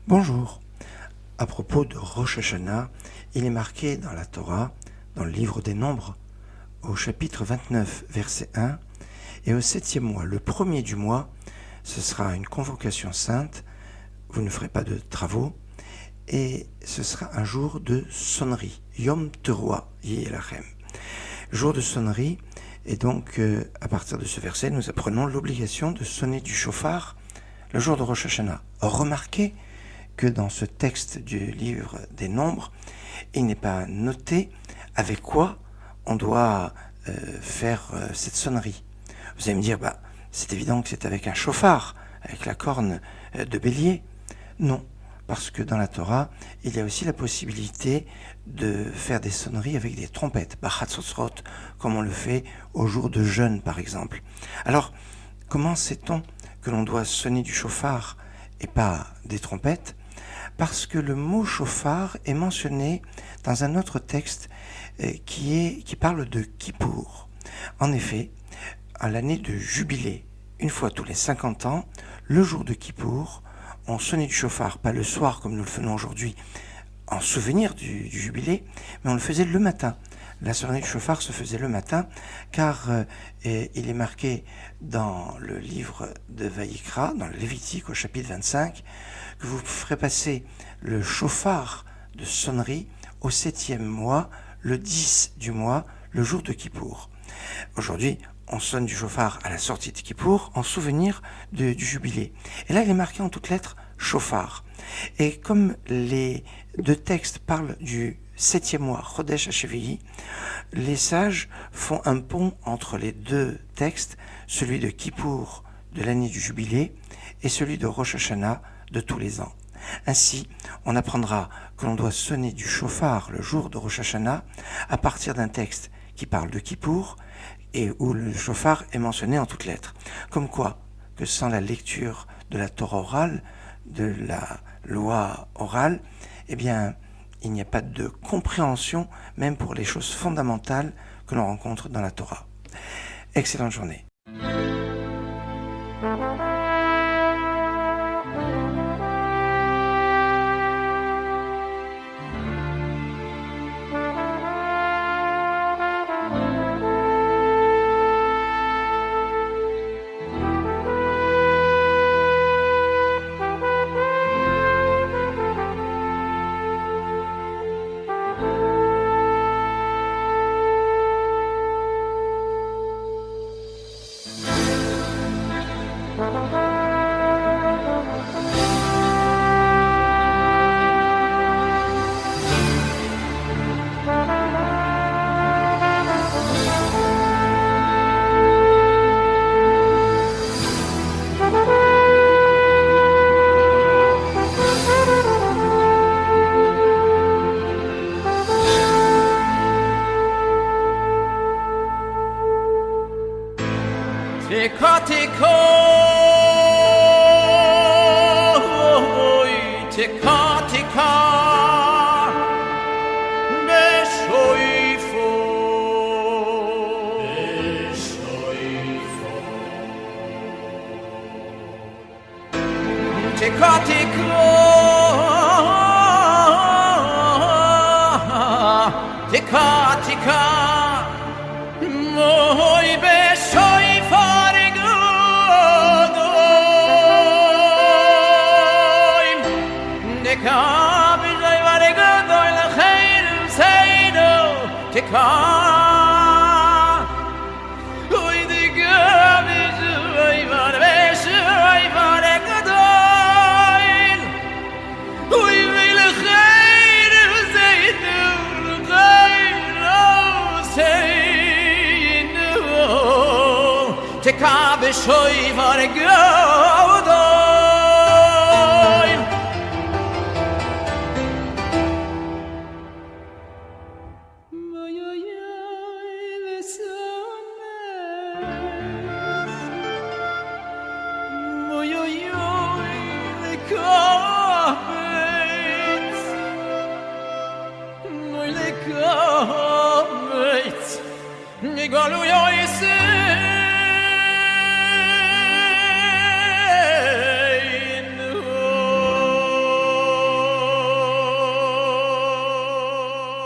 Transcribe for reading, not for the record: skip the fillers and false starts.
Bonjour. À propos de Rosh Hashanah, il est marqué dans la Torah, dans le livre des Nombres, au chapitre 29, verset 1, « Et au 7e mois, le premier du mois, ce sera une convocation sainte, vous ne ferez pas de travaux, et ce sera un jour de sonnerie, Yom Teruah, Yelachem. Jour de sonnerie, et donc à partir de ce verset, nous apprenons l'obligation de sonner du shofar le jour de Rosh Hashanah. Or, remarquez que dans ce texte du livre des Nombres, il n'est pas noté avec quoi on doit faire cette sonnerie. Vous allez me dire, c'est évident que c'est avec un shofar, avec la corne de bélier. Non, parce que dans la Torah, il y a aussi la possibilité de faire des sonneries avec des trompettes, Bachatzotzrot, comme on le fait au jour de jeûne par exemple. Alors, comment sait-on que l'on doit sonner du shofar et pas des trompettes? Parce que le mot shofar est mentionné dans un autre texte qui parle de Kippour. En effet, à l'année de Jubilé, une fois tous les 50 ans, le jour de Kippour, on sonnait du shofar, pas le soir comme nous le faisons aujourd'hui, en souvenir du Jubilé, mais on le faisait le matin. La sonnerie du shofar se faisait le matin, car il est marqué dans le livre de Vaïkra, dans le Lévitique au chapitre 25, que vous ferez passer le shofar de sonnerie au 7e mois, le 10 du mois, le jour de Kippour. Aujourd'hui, on sonne du shofar à la sortie de Kippour en souvenir du Jubilé. Et là, il est marqué en toutes lettres shofar. Et comme les deux textes parlent du 7e mois, Chodesh HaShevi'i, les sages font un pont entre les deux textes, celui de Kippour de l'année du Jubilé et celui de Rosh Hashanah de tous les ans. Ainsi, on apprendra que l'on doit sonner du shofar le jour de Rosh Hashanah à partir d'un texte qui parle de Kippour et où le shofar est mentionné en toutes lettres. Comme quoi, que sans la lecture de la Torah orale, de la loi orale, eh bien, il n'y a pas de compréhension, même pour les choses fondamentales que l'on rencontre dans la Torah. Excellente journée. Tika tika, tika tika, beshoifo, tika tika, tika tika, moi beshoifo. Tika, oy di gabiz, oy varvesh, oy varegadoil, oy vil khair zaydu, khayro saynu, tika beshoy varegadoil. Hallelujah.